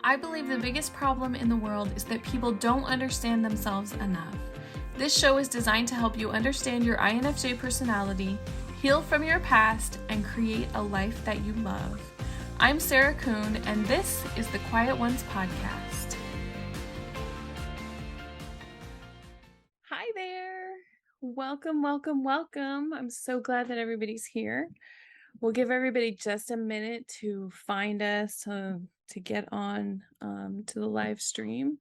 I believe the biggest problem in the world is that people don't understand themselves enough. This show is designed to help you understand your INFJ personality, heal from your past, and create a life that you love. I'm Sarah Kuhn, and this is the Quiet Ones podcast. Hi there. Welcome, welcome, welcome. I'm so glad that everybody's here. We'll give everybody just a minute to find us, to get on to the live stream.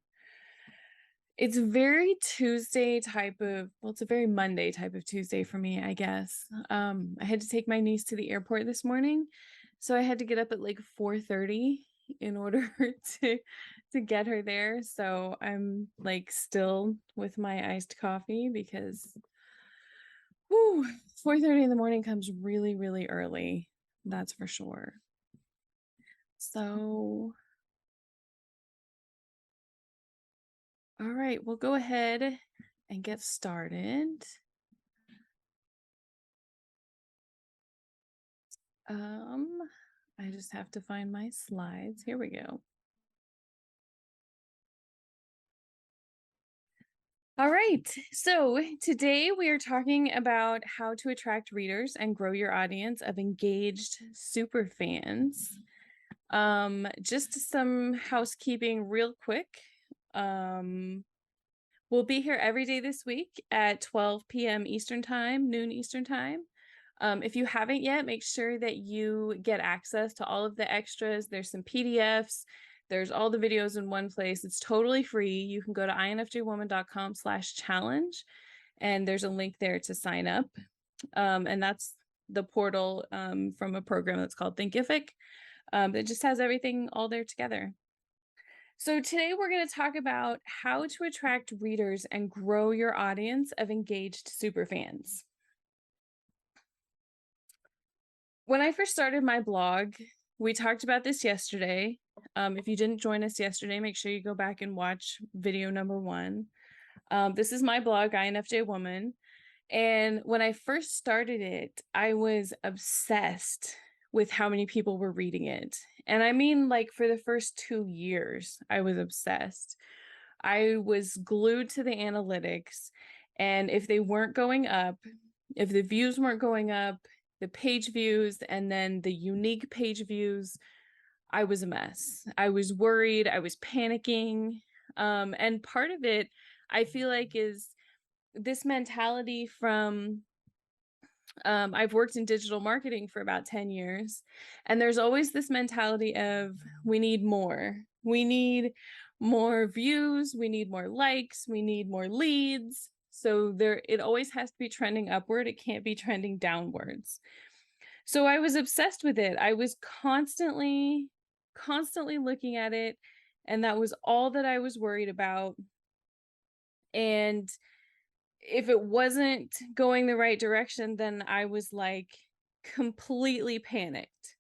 It's very Tuesday type of, well, it's a very Monday type of Tuesday for me, I guess. I had to take my niece to the airport this morning, so I had to get up at like 4:30 in order to get her there. So I'm like still with my iced coffee because 4:30 in the morning comes really, really early. That's for sure. So, all right, we'll go ahead and get started. I just have to find my slides. Here we go. All right, so today we are talking about how to attract readers and grow your audience of engaged superfans. Just some housekeeping real quick. We'll be here every day this week at 12 p.m. Eastern Time, noon Eastern Time. If you haven't yet, make sure that you get access to all of the extras. There's some PDFs. There's all the videos in one place. It's totally free. You can go to infjwoman.com/challenge, and there's a link there to sign up. And that's the portal from a program that's called Thinkific. It just has everything all there together. So today we're going to talk about how to attract readers and grow your audience of engaged superfans. When I first started my blog, we talked about this yesterday. If you didn't join us yesterday, make sure you go back and watch video number 1. This is my blog, INFJ Woman. And when I first started it, I was obsessed with how many people were reading it. And I mean, like, for the first 2 years, I was obsessed. I was glued to the analytics. And if they weren't going up, if the views weren't going up, the page views, and then the unique page views, I was a mess. I was worried. I was panicking. And part of it, I feel like, is this mentality from, I've worked in digital marketing for about 10 years, and there's always this mentality of we need more. We need more views. We need more likes. We need more leads. So it always has to be trending upward. It can't be trending downwards. So I was obsessed with it. I was constantly looking at it, and that was all that I was worried about. And if it wasn't going the right direction, then I was like completely panicked.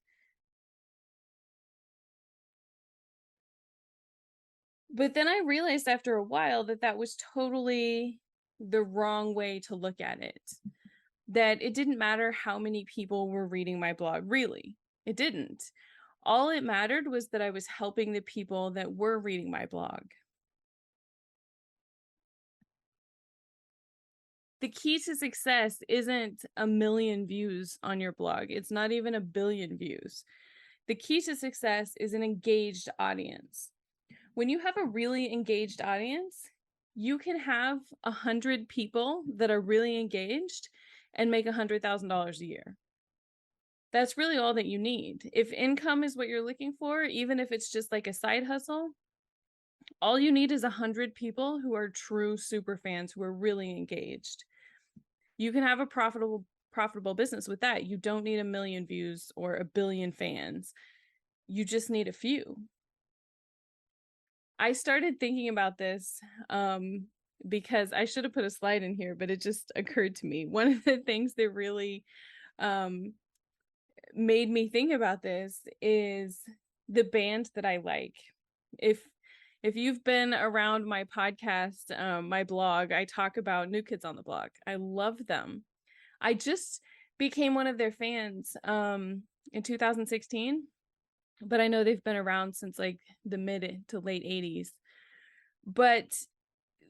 But then I realized after a while that that was totally the wrong way to look at it. That it didn't matter how many people were reading my blog, really. It didn't. All it mattered was that I was helping the people that were reading my blog. The key to success isn't a million views on your blog. It's not even a billion views. The key to success is an engaged audience. When you have a really engaged audience, you can have 100 people that are really engaged and make $100,000 a year. That's really all that you need. If income is what you're looking for, even if it's just like a side hustle, all you need is 100 people who are true super fans, who are really engaged. You can have a profitable business with that. You don't need a million views or a billion fans. You just need a few. I started thinking about this because I should have put a slide in here, but it just occurred to me. One of the things that really made me think about this is the band that I like. If you've been around my podcast, my blog, I talk about New Kids on the Block. I love them. I just became one of their fans in 2016. but I know they've been around since like the mid to late 80s. But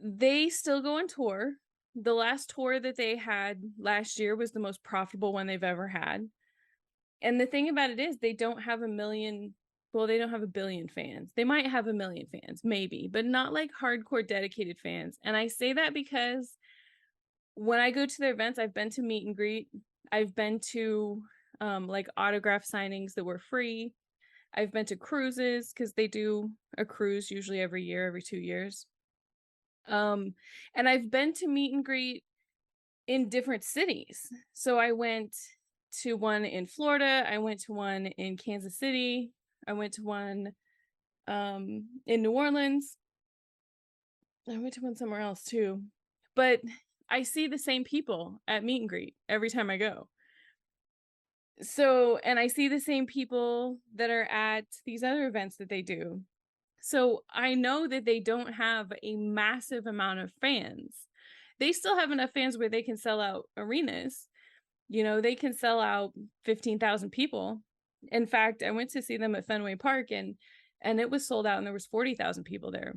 they still go on tour. The last tour that they had last year was the most profitable one they've ever had. And the thing about it is they don't have a million, well, they don't have a billion fans. They might have a million fans, maybe, but not like hardcore dedicated fans. And I say that because when I go to their events, I've been to meet and greet. I've been to like autograph signings that were free. I've been to cruises because they do a cruise usually every year, every 2 years. And I've been to meet and greet in different cities. So I went to one in Florida, I went to one in Kansas City, I went to one in New Orleans. I went to one somewhere else too. But I see the same people at meet and greet every time I go. So, and I see the same people that are at these other events that they do. So I know that they don't have a massive amount of fans. They still have enough fans where they can sell out arenas. You know, they can sell out 15,000 people. In fact, I went to see them at Fenway Park and it was sold out and there was 40,000 people there.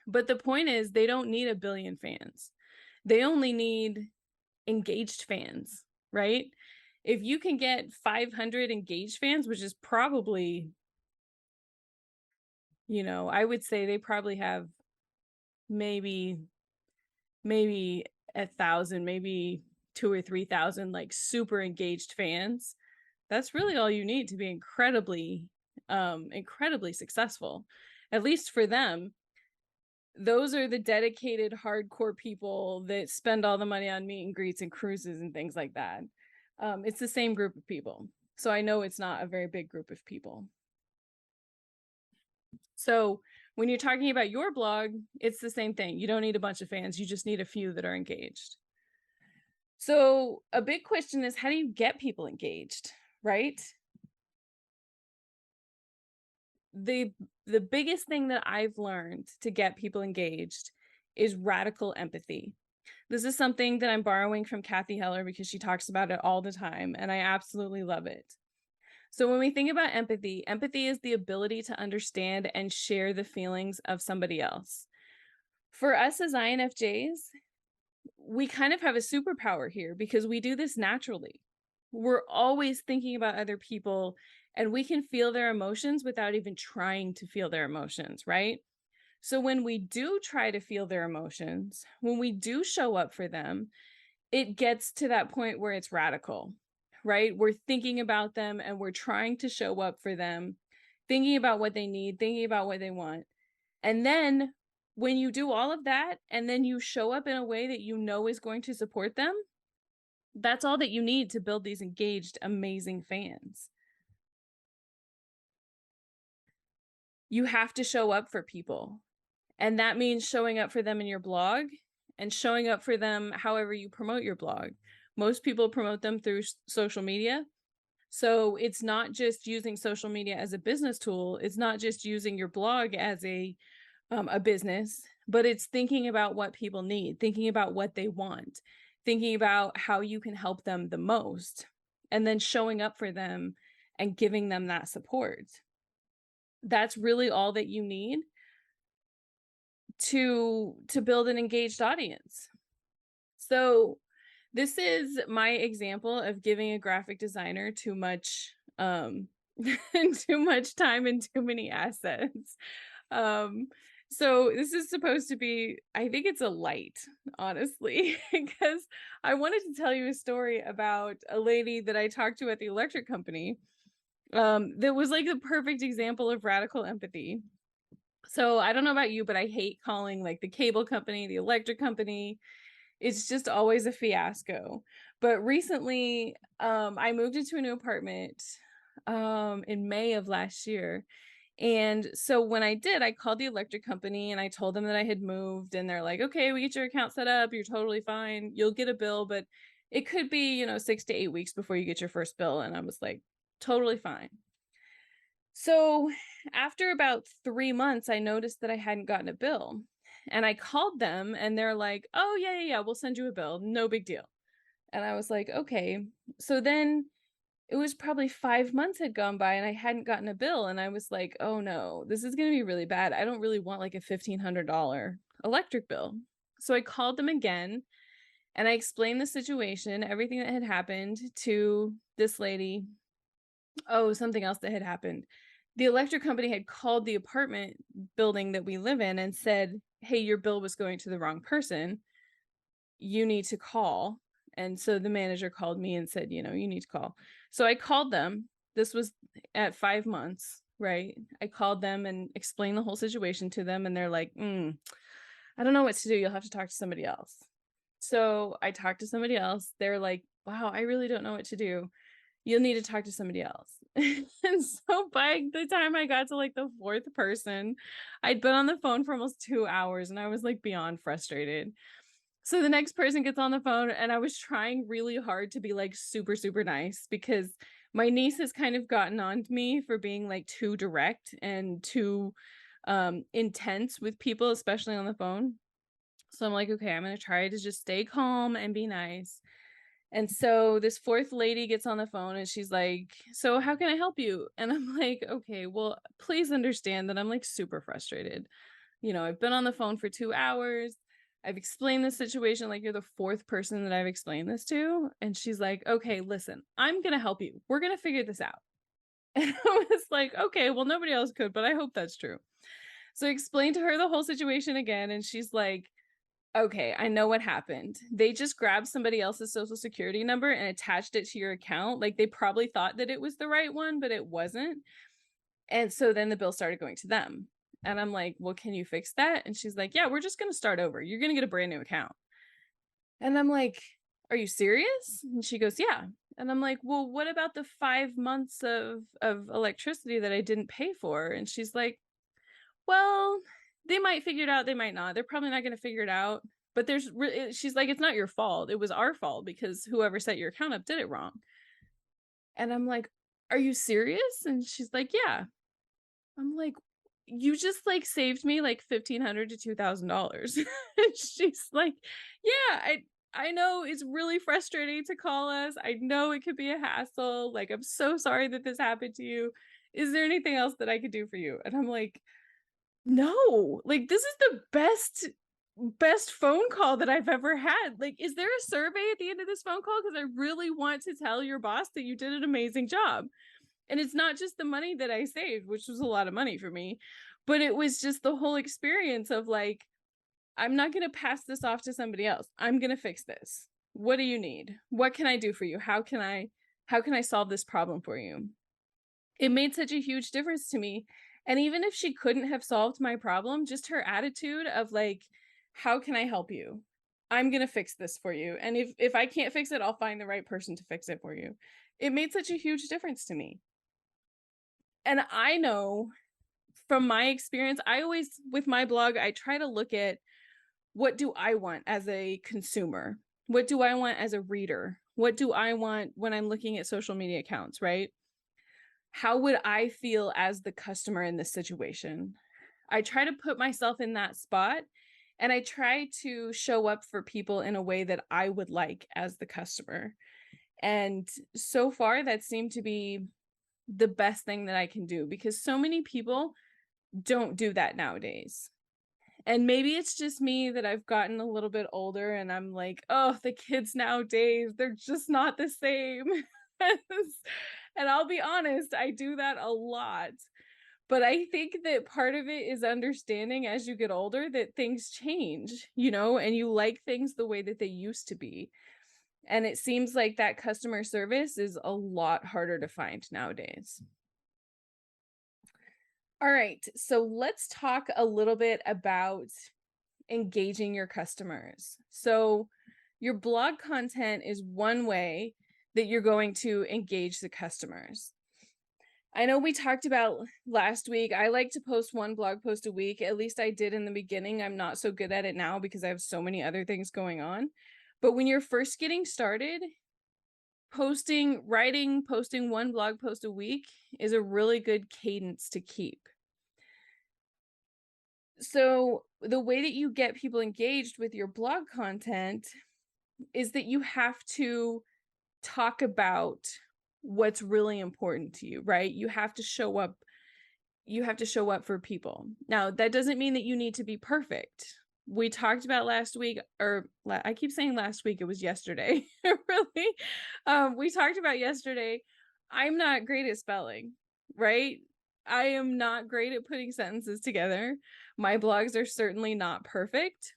But the point is they don't need a billion fans. They only need engaged fans, right? If you can get 500 engaged fans, which is probably, you know, I would say they probably have maybe 1,000, maybe 2 or 3,000 like super engaged fans. That's really all you need to be incredibly successful, at least for them. Those are the dedicated hardcore people that spend all the money on meet and greets and cruises and things like that. It's the same group of people, so I know it's not a very big group of people. So when you're talking about your blog, it's the same thing. You don't need a bunch of fans, you just need a few that are engaged. So a big question is, how do you get people engaged, right? The biggest thing that I've learned to get people engaged is radical empathy. This is something that I'm borrowing from Kathy Heller because she talks about it all the time, and I absolutely love it. So when we think about empathy, empathy is the ability to understand and share the feelings of somebody else. For us as INFJs, we kind of have a superpower here because we do this naturally. We're always thinking about other people and we can feel their emotions without even trying to feel their emotions, right? So when we do try to feel their emotions, when we do show up for them, it gets to that point where it's radical, right? We're thinking about them and we're trying to show up for them, thinking about what they need, thinking about what they want. And then when you do all of that and then you show up in a way that you know is going to support them, that's all that you need to build these engaged, amazing fans. You have to show up for people. And that means showing up for them in your blog and showing up for them however you promote your blog. Most people promote them through social media. So it's not just using social media as a business tool. It's not just using your blog as a business, but it's thinking about what people need, thinking about what they want, thinking about how you can help them the most, and then showing up for them and giving them that support. That's really all that you need to build an engaged audience. So this is my example of giving a graphic designer too much too much time and too many assets. So this is supposed to be, I think it's a light, honestly, because I wanted to tell you a story about a lady that I talked to at the electric company that was like the perfect example of radical empathy. So I don't know about you, but I hate calling like the cable company, the electric company. It's just always a fiasco. But recently, I moved into a new apartment in May of last year. And so when I did, I called the electric company and I told them that I had moved, and they're like, okay, we get your account set up. You're totally fine. You'll get a bill, but it could be, 6 to 8 weeks before you get your first bill. And I was like, totally fine. So after about 3 months, I noticed that I hadn't gotten a bill, and I called them and they're like, oh yeah, we'll send you a bill. No big deal. And I was like, okay. So then it was probably 5 months had gone by and I hadn't gotten a bill, and I was like, oh no, this is going to be really bad. I don't really want like a $1,500 electric bill. So I called them again and I explained the situation, everything that had happened to this lady. Oh, something else that had happened. The electric company had called the apartment building that we live in and said, hey, your bill was going to the wrong person. You need to call. And so the manager called me and said, you need to call. So I called them. This was at 5 months, right? I called them and explained the whole situation to them. And they're like, I don't know what to do. You'll have to talk to somebody else. So I talked to somebody else. They're like, wow, I really don't know what to do. You'll need to talk to somebody else. And so by the time I got to like the fourth person, I'd been on the phone for almost 2 hours and I was like beyond frustrated. So the next person gets on the phone and I was trying really hard to be like super, super nice because my niece has kind of gotten on to me for being like too direct and too intense with people, especially on the phone. So I'm like, okay, I'm going to try to just stay calm and be nice. And so this fourth lady gets on the phone and she's like, so how can I help you? And I'm like, okay, well, please understand that I'm like super frustrated. I've been on the phone for 2 hours. I've explained the situation. Like, you're the fourth person that I've explained this to. And she's like, okay, listen, I'm going to help you. We're going to figure this out. And I was like, okay, well, nobody else could, but I hope that's true. So I explained to her the whole situation again. And she's like, okay, I know what happened. They just grabbed somebody else's social security number and attached it to your account. Like, they probably thought that it was the right one, but it wasn't. And so then the bill started going to them. And I'm like, well, can you fix that? And she's like, yeah, we're just going to start over. You're going to get a brand new account. And I'm like, are you serious? And she goes, yeah. And I'm like, well, what about the 5 months of electricity that I didn't pay for? And she's like, well, they might figure it out. They might not. They're probably not going to figure it out. But she's like, it's not your fault. It was our fault because whoever set your account up did it wrong. And I'm like, are you serious? And she's like, yeah. I'm like, you just like saved me like $1,500 to $2,000. And she's like, yeah, I know it's really frustrating to call us. I know it could be a hassle. Like, I'm so sorry that this happened to you. Is there anything else that I could do for you? And I'm like, no, like, this is the best phone call that I've ever had. Like, is there a survey at the end of this phone call? Because I really want to tell your boss that you did an amazing job. And it's not just the money that I saved, which was a lot of money for me, but it was just the whole experience of like, I'm not going to pass this off to somebody else. I'm going to fix this. What do you need? What can I do for you? How can I solve this problem for you? It made such a huge difference to me. And even if she couldn't have solved my problem, just her attitude of like, how can I help you? I'm going to fix this for you. And if I can't fix it, I'll find the right person to fix it for you. It made such a huge difference to me. And I know from my experience, I always, with my blog, I try to look at what do I want as a consumer? What do I want as a reader? What do I want when I'm looking at social media accounts, right? How would I feel as the customer in this situation? I try to put myself in that spot and I try to show up for people in a way that I would like as the customer. And so far, that seemed to be the best thing that I can do because so many people don't do that nowadays. And maybe it's just me that I've gotten a little bit older and I'm like, oh, the kids nowadays, they're just not the same. And I'll be honest, I do that a lot. But I think that part of it is understanding as you get older that things change, and you like things the way that they used to be. And it seems like that customer service is a lot harder to find nowadays. All right, so let's talk a little bit about engaging your customers. So your blog content is one way that you're going to engage the customers. I know we talked about last week, I like to post one blog post a week. At least I did in the beginning. I'm not so good at it now because I have so many other things going on. But when you're first getting started, posting one blog post a week is a really good cadence to keep. So the way that you get people engaged with your blog content is that you have to talk about what's really important to you, right? You have to show up. You have to show up for people. Now, that doesn't mean that you need to be perfect. We talked about last week, or I keep saying last week, it was yesterday. Really. We talked about yesterday. I'm not great at spelling, right? I am not great at putting sentences together. My blogs are certainly not perfect,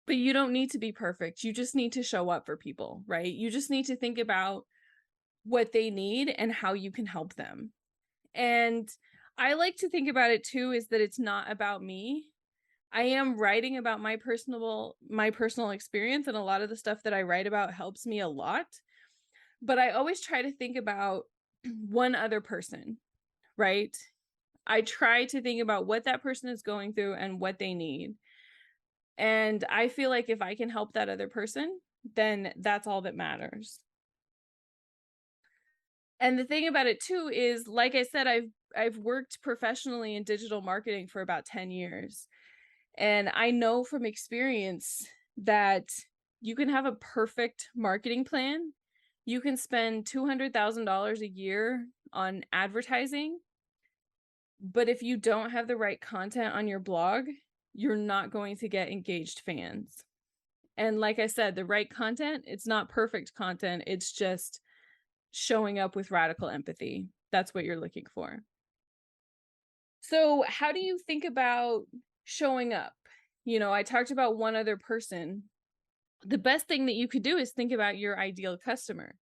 but you don't need to be perfect. You just need to show up for people, right? You just need to think about what they need and how you can help them. And I like to think about it too, is that it's not about me. I am writing about my personal experience, and a lot of the stuff that I write about helps me a lot. But I always try to think about one other person, right? I try to think about what that person is going through and what they need. And I feel like if I can help that other person, then that's all that matters. And the thing about it too is, like I said, I've worked professionally in digital marketing for about 10 years. And I know from experience that you can have a perfect marketing plan. You can spend $200,000 a year on advertising, but if you don't have the right content on your blog, you're not going to get engaged fans. And like I said, the right content, it's not perfect content. It's just showing up with radical empathy. That's what you're looking for. So how do you think about showing up? You know, I talked about one other person. The best thing that you could do is think about your ideal customer.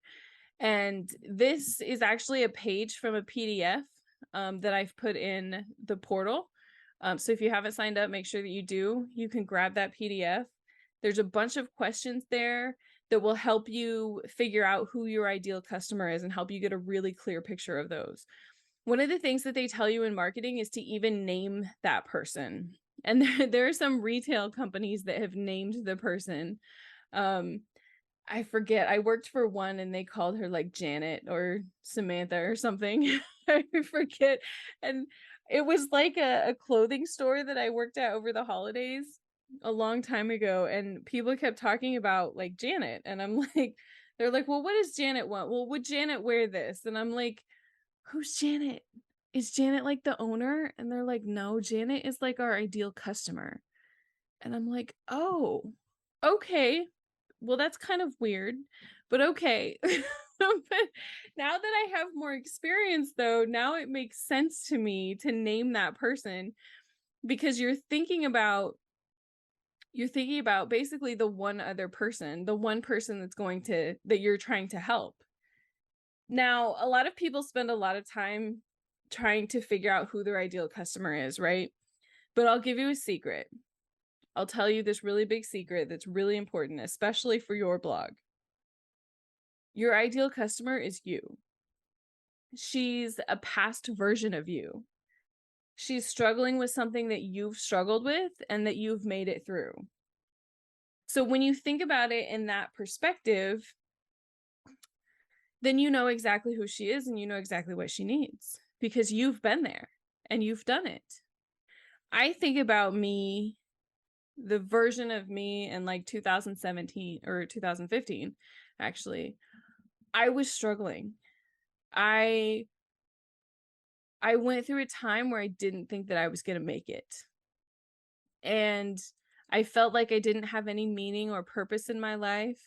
And this is actually a page from a PDF that I've put in the portal. So if you haven't signed up, make sure that you do. You can grab that PDF. There's a bunch of questions there that will help you figure out who your ideal customer is and help you get a really clear picture of those. One of the things that they tell you in marketing is to even name that person. And there are some retail companies that have named the person. I forget. I worked for one and they called her like Janet or Samantha or something. I forget. And it was like a clothing store that I worked at over the holidays a long time ago. And people kept talking about like Janet. And I'm like, they're like, well, what does Janet want? Well, would Janet wear this? And I'm like, who's Janet? Is Janet like the owner? And they're like, no, Janet is like our ideal customer. And I'm like, oh, okay. Well, that's kind of weird, but okay. But now that I have more experience, though, now it makes sense to me to name that person, because you're thinking about basically the one other person, the one person that you're trying to help. Now, a lot of people spend a lot of time trying to figure out who their ideal customer is, right? But I'll give you a secret. I'll tell you this really big secret that's really important, especially for your blog. Your ideal customer is you. She's a past version of you. She's struggling with something that you've struggled with and that you've made it through. So when you think about it in that perspective, then you know exactly who she is and you know exactly what she needs, because you've been there and you've done it. I think about me, the version of me in like 2017 or 2015, actually. I was struggling. I went through a time where I didn't think that I was going to make it. And I felt like I didn't have any meaning or purpose in my life.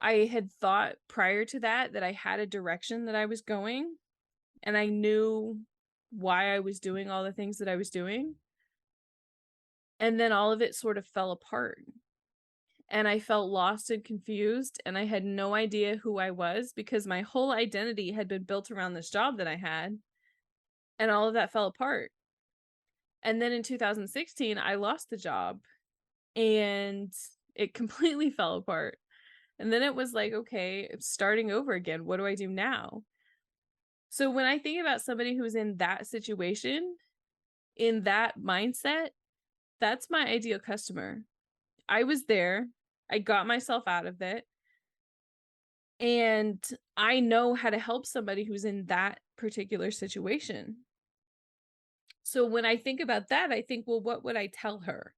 I had thought prior to that I had a direction that I was going, and I knew why I was doing all the things that I was doing. And then all of it sort of fell apart. And I felt lost and confused, and I had no idea who I was, because my whole identity had been built around this job that I had, and all of that fell apart. And then in 2016, I lost the job and it completely fell apart. And then it was like, okay, starting over again. What do I do now? So when I think about somebody who's in that situation, in that mindset, that's my ideal customer. I was there. I got myself out of it. And I know how to help somebody who's in that particular situation. So when I think about that, I think, well, what would I tell her?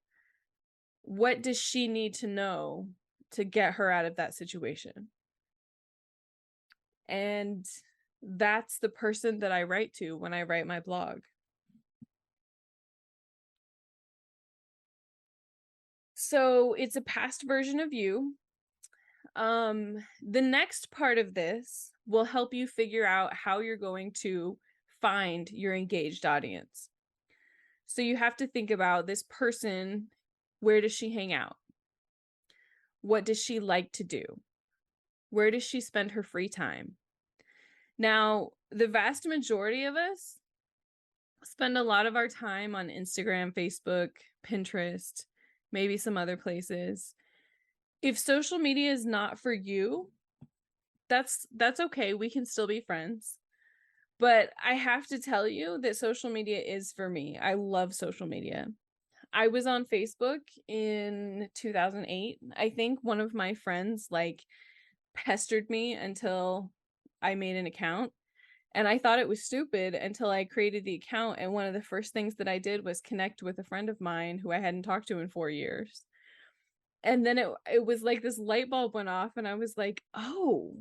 What does she need to know to get her out of that situation? And that's the person that I write to when I write my blog. So it's a past version of you. The next part of this will help you figure out how you're going to find your engaged audience. So you have to think about this person. Where does she hang out? What does she like to do? Where does she spend her free time? Now, the vast majority of us spend a lot of our time on Instagram, Facebook, Pinterest, maybe some other places. If social media is not for you, that's okay. We can still be friends. But I have to tell you that social media is for me. I love social media. I was on Facebook in 2008. I think one of my friends like pestered me until I made an account. And I thought it was stupid until I created the account. And one of the first things that I did was connect with a friend of mine who I hadn't talked to in 4 years. And then it was like this light bulb went off and I was like, oh,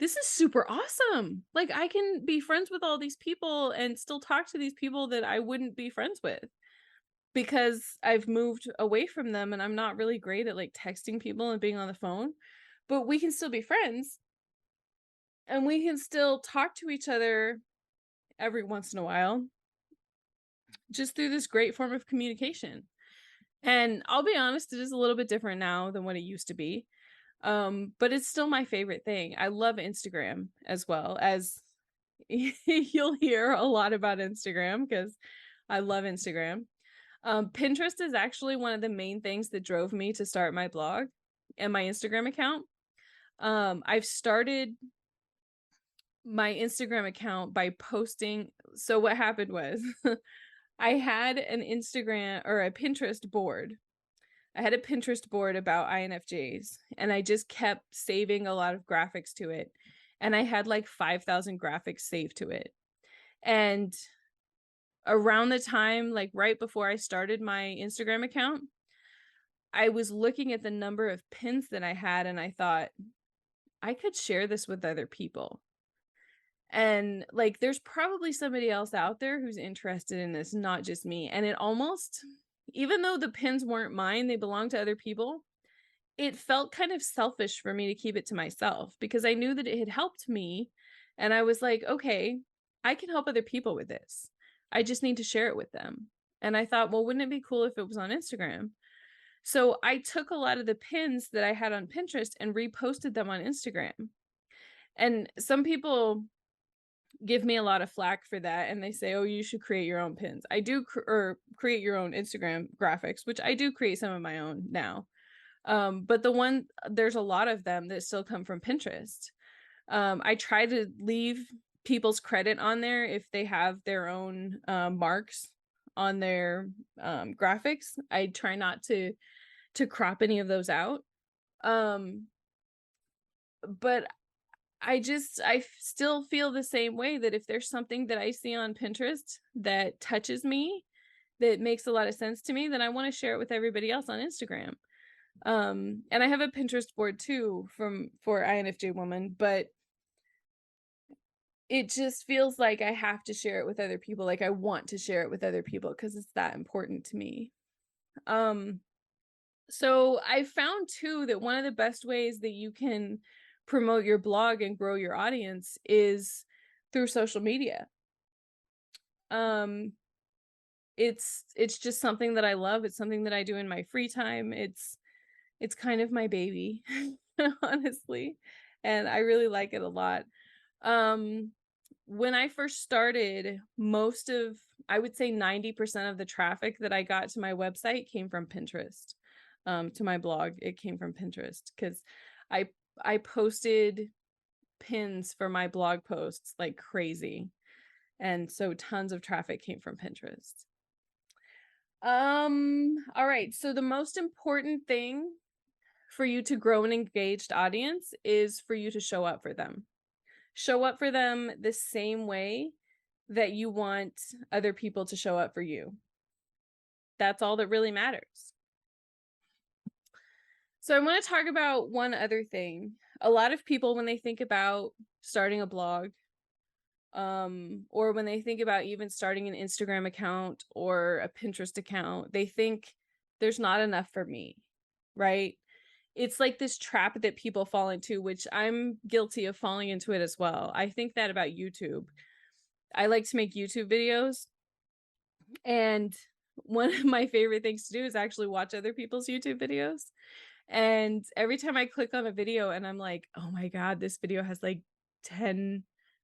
this is super awesome. Like I can be friends with all these people and still talk to these people that I wouldn't be friends with because I've moved away from them and I'm not really great at like texting people and being on the phone, but we can still be friends and we can still talk to each other every once in a while just through this great form of communication. And I'll be honest, it is a little bit different now than what it used to be. But it's still my favorite thing. I love Instagram as well, as you'll hear a lot about Instagram because I love Instagram. Pinterest is actually one of the main things that drove me to start my blog and my Instagram account. I've started my Instagram account by posting. So what happened was I had an Instagram or a Pinterest board. I had a Pinterest board about INFJs and I just kept saving a lot of graphics to it. And I had like 5,000 graphics saved to it. And around the time, like right before I started my Instagram account, I was looking at the number of pins that I had and I thought, I could share this with other people. And like, there's probably somebody else out there who's interested in this, not just me. And it almost, even though the pins weren't mine, they belonged to other people, it felt kind of selfish for me to keep it to myself because I knew that it had helped me. And I was like, okay, I can help other people with this. I just need to share it with them. And I thought, well, wouldn't it be cool if it was on Instagram? So I took a lot of the pins that I had on Pinterest and reposted them on Instagram. And some people give me a lot of flack for that and they say, oh, you should create your own pins. I do or create your own Instagram graphics, which I do create some of my own now. But there's a lot of them that still come from Pinterest. I try to leave people's credit on there if they have their own marks on their graphics. I try not to crop any of those out. But I still feel the same way that if there's something that I see on Pinterest that touches me, that makes a lot of sense to me, then I want to share it with everybody else on Instagram. And I have a Pinterest board too for INFJ Woman, but it just feels like I have to share it with other people. Like I want to share it with other people because it's that important to me. So I found too that one of the best ways that you can promote your blog and grow your audience is through social media. It's just something that I love. It's something that I do in my free time. It's kind of my baby, honestly, and I really like it a lot. When I first started, I would say 90% of the traffic that I got to my website came from Pinterest. To my blog, it came from Pinterest because I posted pins for my blog posts like crazy. And so tons of traffic came from Pinterest. All right. So the most important thing for you to grow an engaged audience is for you to show up for them. Show up for them the same way that you want other people to show up for you. That's all that really matters. So I want to talk about one other thing. A lot of people, when they think about starting a blog, or when they think about even starting an Instagram account or a Pinterest account, they think there's not enough for me, right? It's like this trap that people fall into, which I'm guilty of falling into it as well. I think that about YouTube. I like to make YouTube videos, and one of my favorite things to do is actually watch other people's YouTube videos. And every time I click on a video and I'm like, oh my God, this video has like 10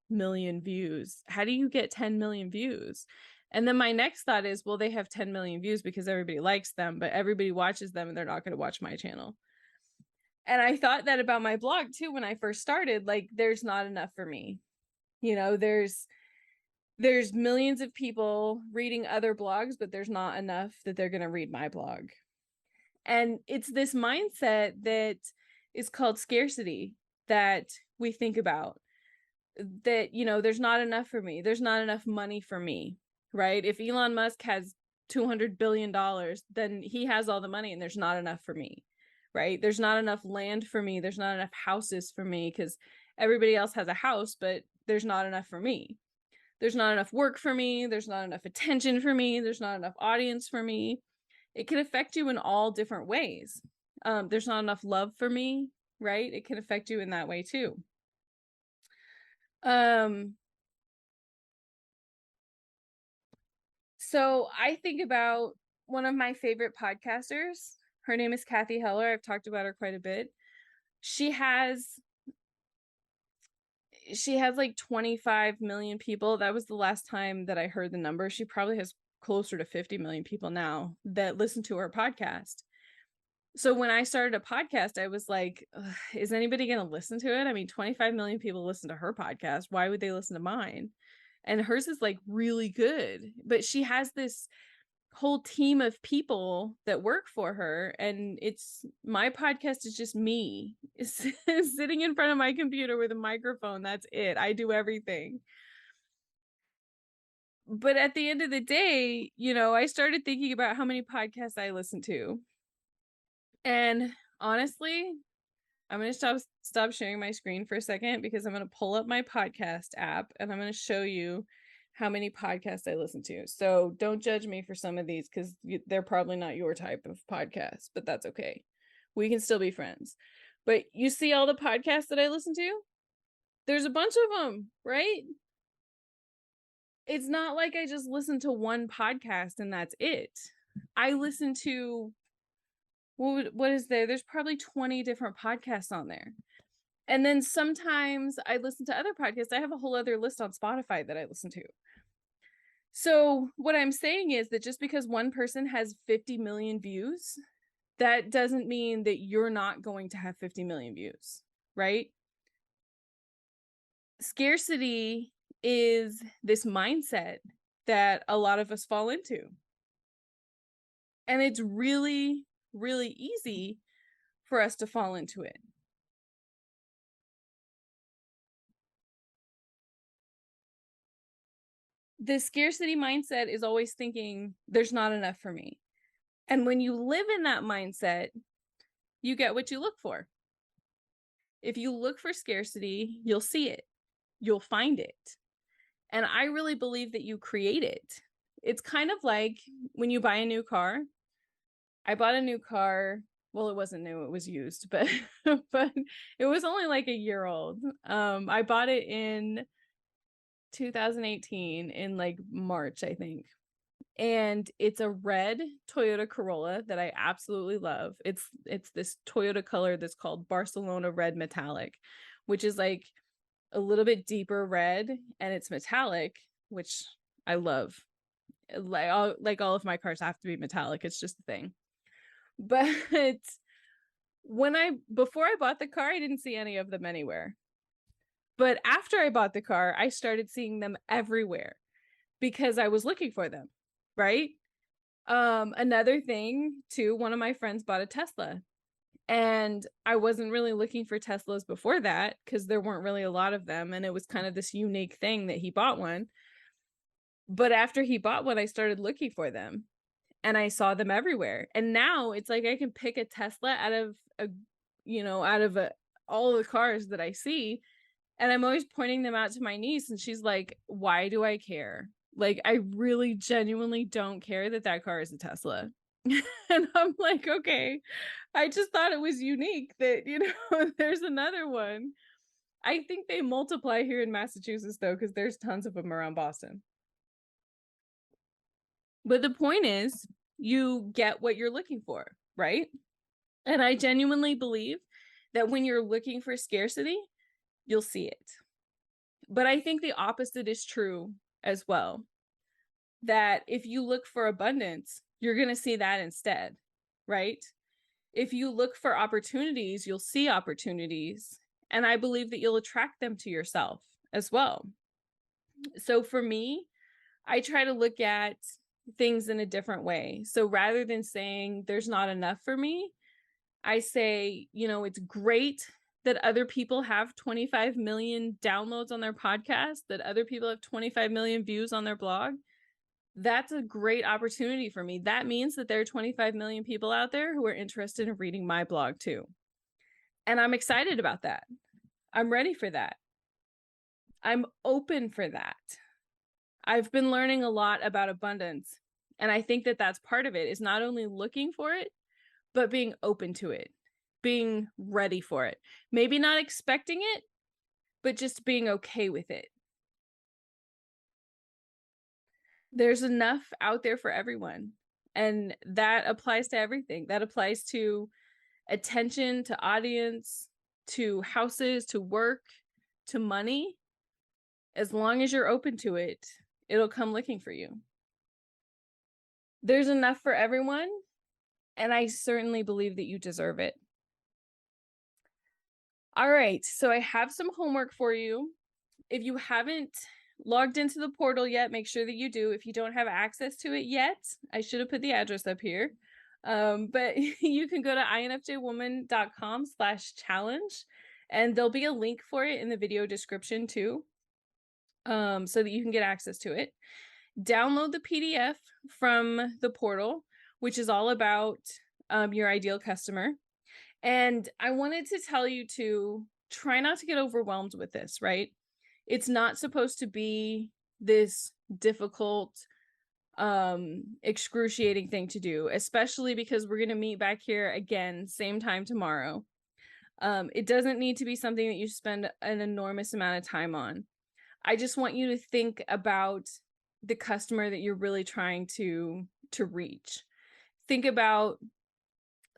million views. How do you get 10 million views? And then my next thought is, well, they have 10 million views because everybody likes them, but everybody watches them and they're not going to watch my channel. And I thought that about my blog too when I first started, like, there's not enough for me. You know, there's millions of people reading other blogs, but there's not enough that they're going to read my blog. And it's this mindset that is called scarcity that we think about, that, you know, there's not enough for me. There's not enough money for me, right? If Elon Musk has $200 billion, then he has all the money and there's not enough for me, right? There's not enough land for me. There's not enough houses for me because everybody else has a house, but there's not enough for me. There's not enough work for me. There's not enough attention for me. There's not enough audience for me. It can affect you in all different ways. There's not enough love for me, right? It can affect you in that way too. So I think about one of my favorite podcasters. Her name is Kathy Heller. I've talked about her quite a bit. She has like 25 million people. That was the last time that I heard the number. She probably has closer to 50 million people now that listen to her podcast. So when I started a podcast, I was like, is anybody going to listen to it? I mean, 25 million people listen to her podcast. Why would they listen to mine? And hers is like really good, but she has this whole team of people that work for her. And my podcast is just me sitting in front of my computer with a microphone. That's it. I do everything. But at the end of the day, you know, I started thinking about how many podcasts I listen to. And honestly, I'm going to stop sharing my screen for a second because I'm going to pull up my podcast app and I'm going to show you how many podcasts I listen to. So don't judge me for some of these because they're probably not your type of podcast, but that's okay. We can still be friends. But you see all the podcasts that I listen to? There's a bunch of them, right? It's not like I just listen to one podcast and that's it. I listen to, what is there? There's probably 20 different podcasts on there. And then sometimes I listen to other podcasts. I have a whole other list on Spotify that I listen to. So what I'm saying is that just because one person has 50 million views, that doesn't mean that you're not going to have 50 million views, right? Scarcity is this mindset that a lot of us fall into. And it's really, really easy for us to fall into it. The scarcity mindset is always thinking there's not enough for me. And when you live in that mindset, you get what you look for. If you look for scarcity, you'll see it. You'll find it. And I really believe that you create it. It's kind of like when you buy a new car. I bought a new car. Well, it wasn't new, it was used, but it was only like a year old. I bought it in 2018 in like March, I think. And it's a red Toyota Corolla that I absolutely love. It's this Toyota color that's called Barcelona Red Metallic, which is like a little bit deeper red, and it's metallic, which I love. Like all of my cars have to be metallic. It's just a thing. But before I bought the car, I didn't see any of them anywhere. But after I bought the car, I started seeing them everywhere because I was looking for them, right? Another thing too, one of my friends bought a Tesla, and I wasn't really looking for Teslas before that because there weren't really a lot of them, and it was kind of this unique thing that he bought one. But after he bought one, I started looking for them and I saw them everywhere. And now it's like I can pick a Tesla out of all the cars that I see. And I'm always pointing them out to my niece, and she's like, why do I care? Like, I really genuinely don't care that that car is a Tesla. And I'm like, okay, I just thought it was unique that, you know, there's another one. I think they multiply here in Massachusetts, though, because there's tons of them around Boston. But the point is, you get what you're looking for, right? And I genuinely believe that when you're looking for scarcity, you'll see it. But I think the opposite is true as well. That if you look for abundance, you're going to see that instead, right? If you look for opportunities, you'll see opportunities. And I believe that you'll attract them to yourself as well. So for me, I try to look at things in a different way. So rather than saying there's not enough for me, I say, you know, it's great that other people have 25 million downloads on their podcast, that other people have 25 million views on their blog. That's a great opportunity for me. That means that there are 25 million people out there who are interested in reading my blog too. And I'm excited about that. I'm ready for that. I'm open for that. I've been learning a lot about abundance. And I think that that's part of it, is not only looking for it, but being open to it, being ready for it. Maybe not expecting it, but just being okay with it. There's enough out there for everyone. And that applies to everything. That applies to attention, to audience, to houses, to work, to money. As long as you're open to it, it'll come looking for you. There's enough for everyone. And I certainly believe that you deserve it. All right, so I have some homework for you. If you haven't logged into the portal yet, make sure that you do. If you don't have access to it yet, I should have put the address up here. But you can go to infjwoman.com/challenge, and there'll be a link for it in the video description too, so that you can get access to it. Download the PDF from the portal, which is all about your ideal customer. And I wanted to tell you to try not to get overwhelmed with this, right? It's not supposed to be this difficult, excruciating thing to do, especially because we're going to meet back here again, same time tomorrow. It doesn't need to be something that you spend an enormous amount of time on. I just want you to think about the customer that you're really trying to reach. Think about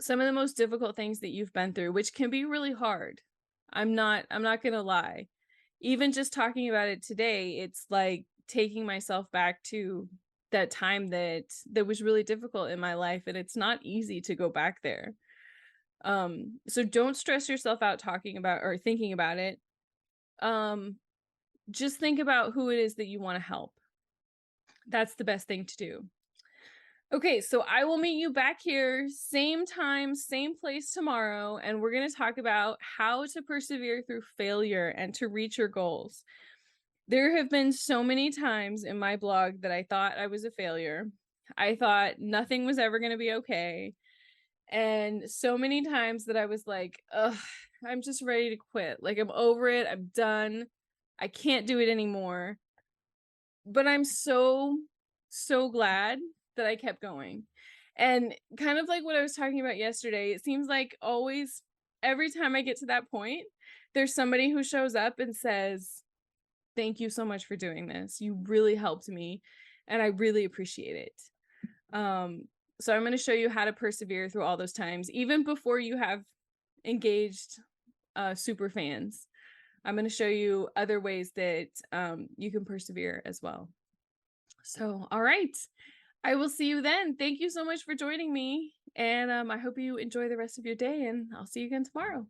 some of the most difficult things that you've been through, which can be really hard. I'm not gonna lie. Even just talking about it today, it's like taking myself back to that time that was really difficult in my life, and it's not easy to go back there. So don't stress yourself out talking about or thinking about it. Just think about who it is that you want to help. That's the best thing to do. Okay, so I will meet you back here, same time, same place tomorrow, and we're going to talk about how to persevere through failure and to reach your goals. There have been so many times in my blog that I thought I was a failure. I thought nothing was ever going to be okay. And so many times that I was like, ugh, I'm just ready to quit. Like, I'm over it. I'm done. I can't do it anymore. But I'm so glad that I kept going. And kind of like what I was talking about yesterday, it seems like always, every time I get to that point, there's somebody who shows up and says, thank you so much for doing this. You really helped me, and I really appreciate it. So I'm going to show you how to persevere through all those times, even before you have engaged super fans. I'm going to show you other ways that you can persevere as well. So, all right. I will see you then. Thank you so much for joining me. And I hope you enjoy the rest of your day, and I'll see you again tomorrow.